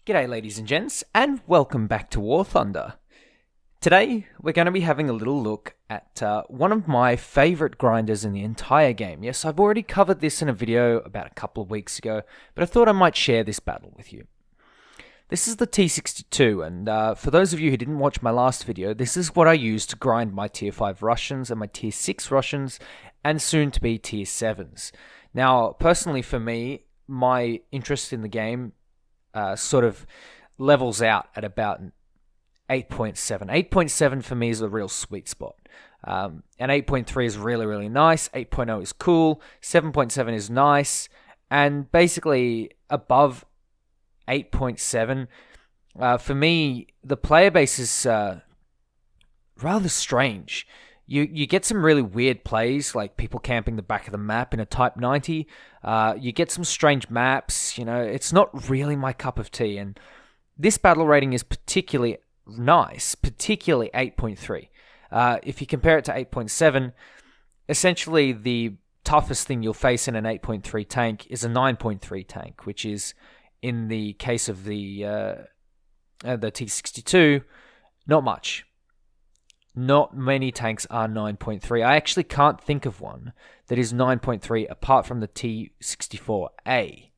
G'day ladies and gents, and welcome back to War Thunder. Today, we're going to be having a little look at one of my favourite grinders in the entire game. Yes, I've already covered this in a video about a couple of weeks ago, but I thought I might share this battle with you. This is the T62, and for those of you who didn't watch my last video, this is what I use to grind my Tier 5 Russians and my Tier 6 Russians, and soon to be Tier 7s. Now, personally for me, my interest in the game sort of levels out at about 8.7. 8.7 for me is a real sweet spot. And 8.3 is really, really nice. 8.0 is cool. 7.7 is nice. And basically, above 8.7, for me, the player base is rather strange. You get some really weird plays, like people camping the back of the map in a Type 90. You get some strange maps, it's not really my cup of tea. And this battle rating is particularly nice, particularly 8.3. If you compare it to 8.7, essentially the toughest thing you'll face in an 8.3 tank is a 9.3 tank, which is, in the case of the T62, not much. Not many tanks are 9.3. I actually can't think of one that is 9.3 apart from the T64A.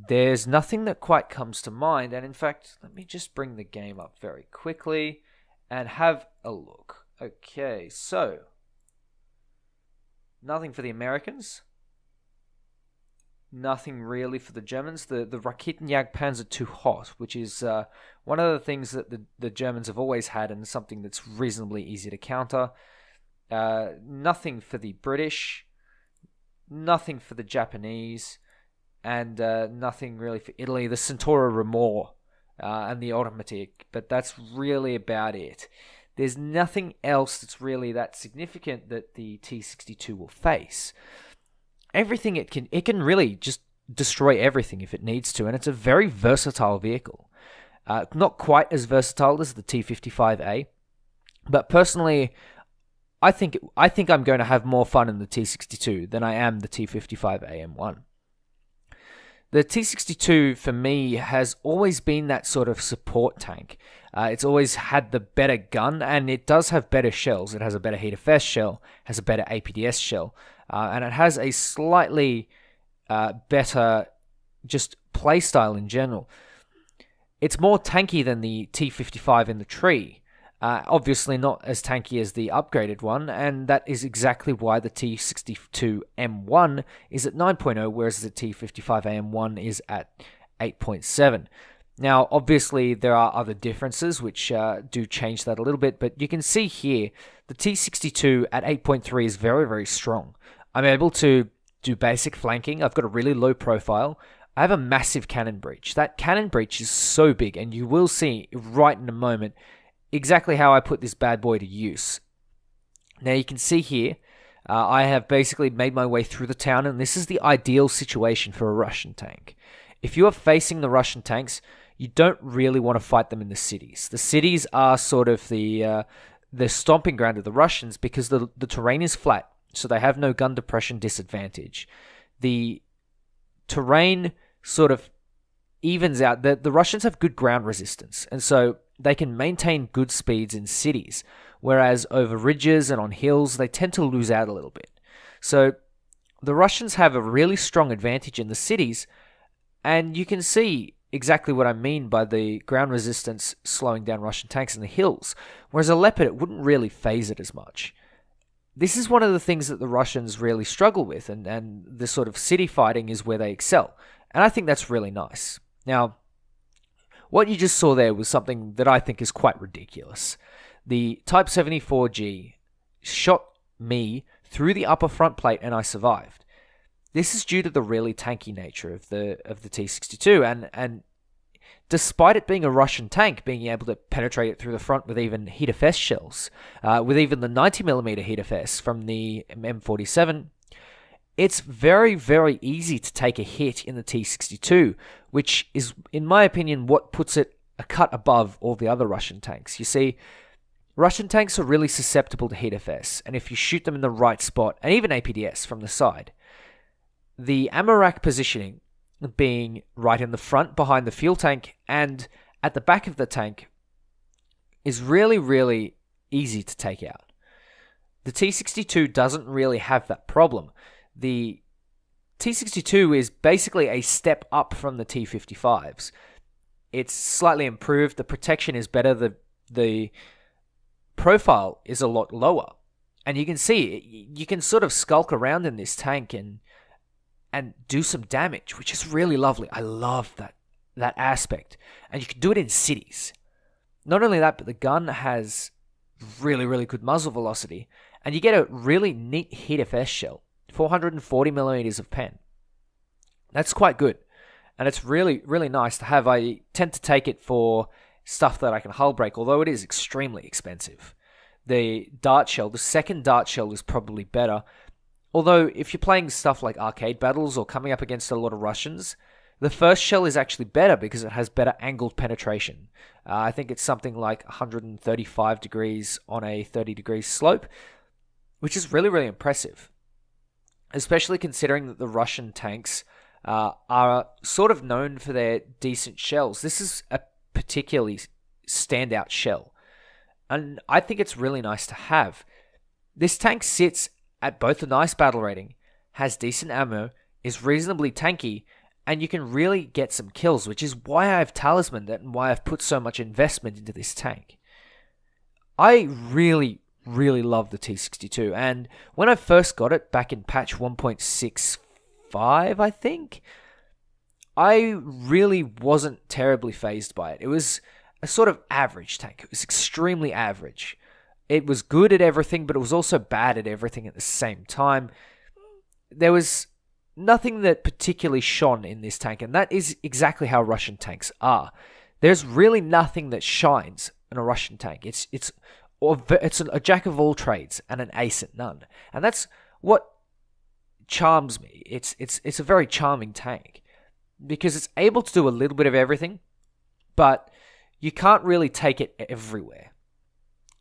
There's nothing that quite comes to mind, and in fact, let me just bring the game up very quickly and have a look. Okay, so nothing for the Americans. Nothing really for the Germans. The Raketenjagdpanzer too hot, which is one of the things that the Germans have always had and something that's reasonably easy to counter. Nothing for the British. Nothing for the Japanese. And nothing really for Italy. The Centauro Remor and the Automatic. But that's really about it. There's nothing else that's really that significant that the T62 will face. Everything it can really just destroy everything if it needs to, and it's a very versatile vehicle. Not quite as versatile as the T55A, but personally, I think I'm going to have more fun in the T62 than I am the T55AM1. The T62 for me has always been that sort of support tank. It's always had the better gun, and it does have better shells. It has a better HFS shell, has a better APDS shell, and it has a slightly better just playstyle in general. It's more tanky than the T55 in the tree. Obviously not as tanky as the upgraded one, and that is exactly why the T62M1 is at 9.0, whereas the T55AM1 is at 8.7. Now, obviously, there are other differences which do change that a little bit, but you can see here, the T62 at 8.3 is very, very strong. I'm able to do basic flanking. I've got a really low profile. I have a massive cannon breach. That cannon breach is so big, and you will see right in a moment exactly how I put this bad boy to use. Now, you can see here, I have basically made my way through the town, and this is the ideal situation for a Russian tank. If you are facing the Russian tanks, you don't really want to fight them in the cities. The cities are sort of the stomping ground of the Russians because the terrain is flat, so they have no gun depression disadvantage. The terrain sort of evens out. The Russians have good ground resistance, and so they can maintain good speeds in cities, whereas over ridges and on hills, they tend to lose out a little bit. So the Russians have a really strong advantage in the cities, and you can see exactly what I mean by the ground resistance slowing down Russian tanks in the hills, whereas a Leopard, it wouldn't really phase it as much. This is one of the things that the Russians really struggle with, and the sort of city fighting is where they excel, and I think that's really nice. Now, what you just saw there was something that I think is quite ridiculous. The Type 74G shot me through the upper front plate and I survived. This is due to the really tanky nature of the T62, and despite it being a Russian tank, being able to penetrate it through the front with even HFS shells, with even the 90mm HFS from the M47, it's very, very easy to take a hit in the T62, which is, in my opinion, what puts it a cut above all the other Russian tanks. You see, Russian tanks are really susceptible to HFS, and if you shoot them in the right spot, and even APDS from the side, the ammo rack positioning being right in the front behind the fuel tank and at the back of the tank is really, really easy to take out. The T62 doesn't really have that problem. The T62 is basically a step up from the T55s. It's slightly improved. The protection is better. The profile is a lot lower. And you can see, you can sort of skulk around in this tank and do some damage, which is really lovely. I love that aspect. And you can do it in cities. Not only that, but the gun has really, really good muzzle velocity. And you get a really neat HITFS shell. 440 millimeters of pen. That's quite good. And it's really, really nice to have. I tend to take it for stuff that I can hull break, although it is extremely expensive. The dart shell, the second dart shell is probably better. Although, if you're playing stuff like arcade battles or coming up against a lot of Russians, the first shell is actually better because it has better angled penetration. I think it's something like 135 degrees on a 30 degrees slope, which is really, really impressive. Especially considering that the Russian tanks are sort of known for their decent shells. This is a particularly standout shell. And I think it's really nice to have. This tank sits at both a nice battle rating, has decent ammo, is reasonably tanky, and you can really get some kills, which is why I've talismaned it and why I've put so much investment into this tank. I really, really love the T62, and when I first got it back in patch 1.65, I think, I really wasn't terribly fazed by it. It was a sort of average tank. It was extremely average. It was good at everything, but it was also bad at everything at the same time. There was nothing that particularly shone in this tank, and that is exactly how Russian tanks are. There's really nothing that shines in a Russian tank. It's a jack of all trades and an ace at none, and that's what charms me. It's a very charming tank because it's able to do a little bit of everything, but you can't really take it everywhere.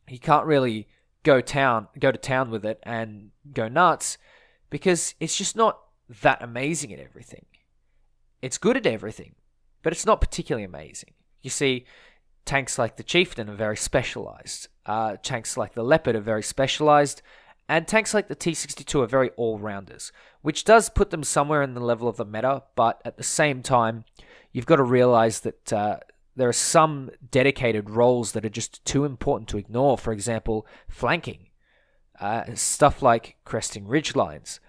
You can't really go to town with it and go nuts because it's just not that amazing at everything. It's good at everything, but it's not particularly amazing. You see, tanks like the Chieftain are very specialized. Tanks like the Leopard are very specialized. And tanks like the T62 are very all-rounders, which does put them somewhere in the level of the meta, but at the same time, you've got to realize that there are some dedicated roles that are just too important to ignore. For example, flanking. Stuff like cresting ridgelines.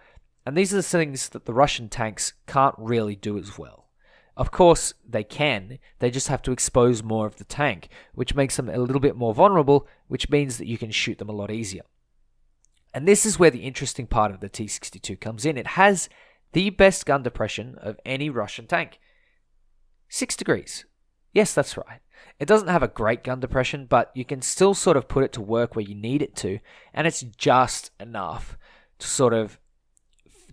And these are the things that the Russian tanks can't really do as well. Of course, they can. They just have to expose more of the tank, which makes them a little bit more vulnerable, which means that you can shoot them a lot easier. And this is where the interesting part of the T62 comes in. It has the best gun depression of any Russian tank. 6 degrees. Yes, that's right. It doesn't have a great gun depression, but you can still sort of put it to work where you need it to, and it's just enough to sort of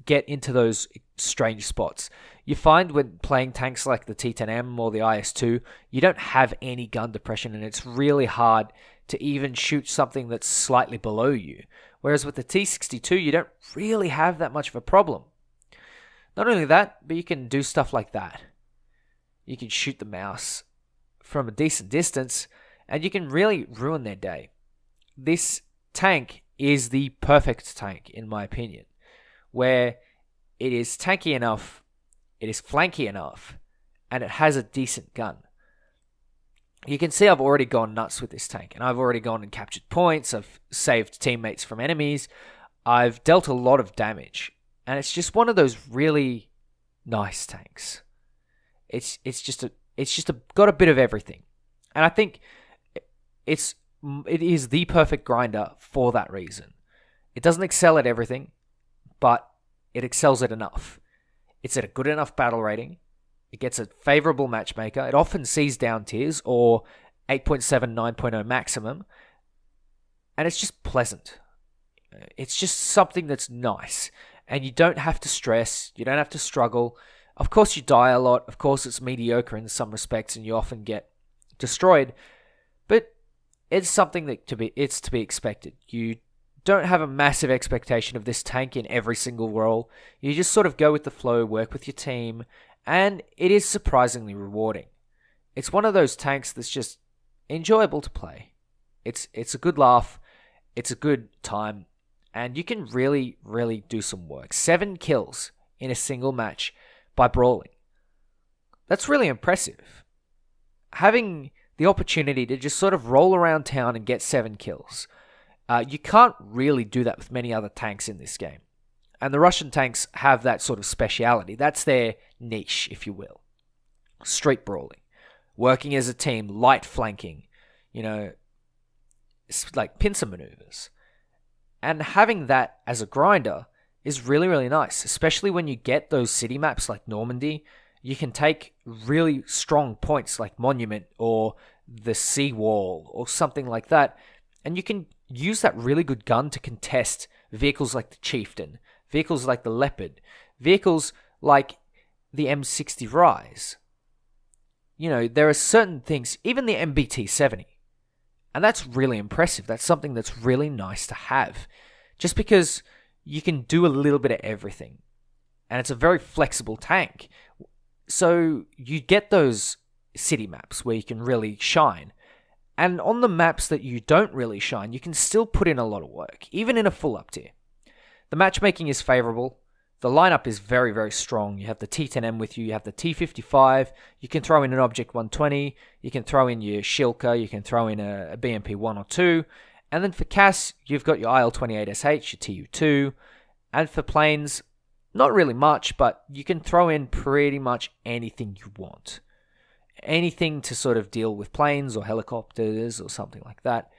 get into those strange spots. You find when playing tanks like the T10M or the IS-2, you don't have any gun depression, and it's really hard to even shoot something that's slightly below you. Whereas with the T62, you don't really have that much of a problem. Not only that, but you can do stuff like that. You can shoot the mouse from a decent distance, and you can really ruin their day. This tank is the perfect tank, in my opinion, where it is tanky enough, it is flanky enough, and it has a decent gun. You can see I've already gone nuts with this tank, and I've already gone and captured points, I've saved teammates from enemies, I've dealt a lot of damage, and it's just one of those really nice tanks. It's just got a bit of everything, and I think it is the perfect grinder for that reason. It doesn't excel at everything, but it excels at enough. It's at a good enough battle rating. It gets a favorable matchmaker. It often sees down tiers or 8.7, 9.0 maximum. And it's just pleasant. It's just something that's nice. And you don't have to stress. You don't have to struggle. Of course you die a lot. Of course it's mediocre in some respects and you often get destroyed. But it's something that to be expected. You don't have a massive expectation of this tank in every single role. You just sort of go with the flow, work with your team, and it is surprisingly rewarding. It's one of those tanks that's just enjoyable to play. It's a good laugh, it's a good time, and you can really, really do some work. 7 kills in a single match by brawling. That's really impressive. Having the opportunity to just sort of roll around town and get 7 kills. You can't really do that with many other tanks in this game. And the Russian tanks have that sort of speciality. That's their niche, if you will. Street brawling. Working as a team, light flanking. Like pincer maneuvers. And having that as a grinder is really, really nice. Especially when you get those city maps like Normandy. You can take really strong points like Monument or the Seawall or something like that. And you can use that really good gun to contest vehicles like the Chieftain, vehicles like the Leopard, vehicles like the M60 Rise. There are certain things, even the MBT-70. And that's really impressive. That's something that's really nice to have. Just because you can do a little bit of everything. And it's a very flexible tank. So you get those city maps where you can really shine. And on the maps that you don't really shine, you can still put in a lot of work, even in a full up tier. The matchmaking is favorable. The lineup is very, very strong. You have the T10M with you. You have the T55. You can throw in an Object 120. You can throw in your Shilka. You can throw in a BMP 1 or 2. And then for CAS, you've got your IL-28SH, your TU2. And for planes, not really much, but you can throw in pretty much anything you want. Anything to sort of deal with planes or helicopters or something like that.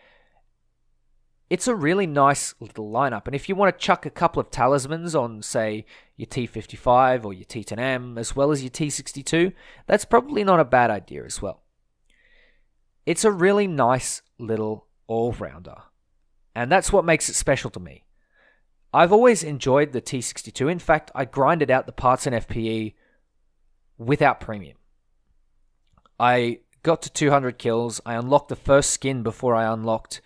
It's a really nice little lineup. And if you want to chuck a couple of talismans on, say, your T55 or your T10M, as well as your T62, that's probably not a bad idea as well. It's a really nice little all-rounder. And that's what makes it special to me. I've always enjoyed the T62. In fact, I grinded out the parts in FPE without premium. I got to 200 kills. I unlocked the first skin before I unlocked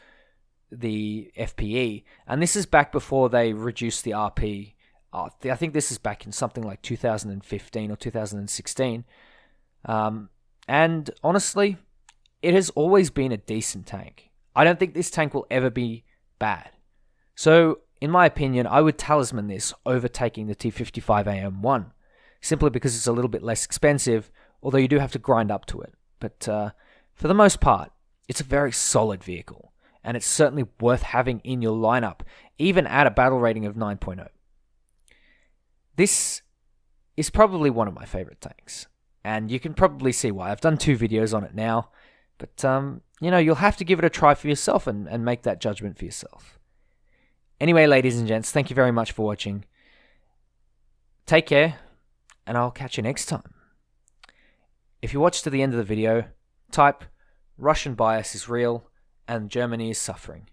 the FPE. And this is back before they reduced the RP. I think this is back in something like 2015 or 2016. And honestly, it has always been a decent tank. I don't think this tank will ever be bad. So, in my opinion, I would talisman this over taking the T55AM1. Simply because it's a little bit less expensive, although you do have to grind up to it. But for the most part, it's a very solid vehicle. And it's certainly worth having in your lineup, even at a battle rating of 9.0. This is probably one of my favorite tanks. And you can probably see why. I've done 2 videos on it now. But, you'll have to give it a try for yourself and make that judgment for yourself. Anyway, ladies and gents, thank you very much for watching. Take care, and I'll catch you next time. If you watch to the end of the video, type Russian bias is real and Germany is suffering.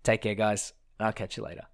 Take care, guys, and I'll catch you later.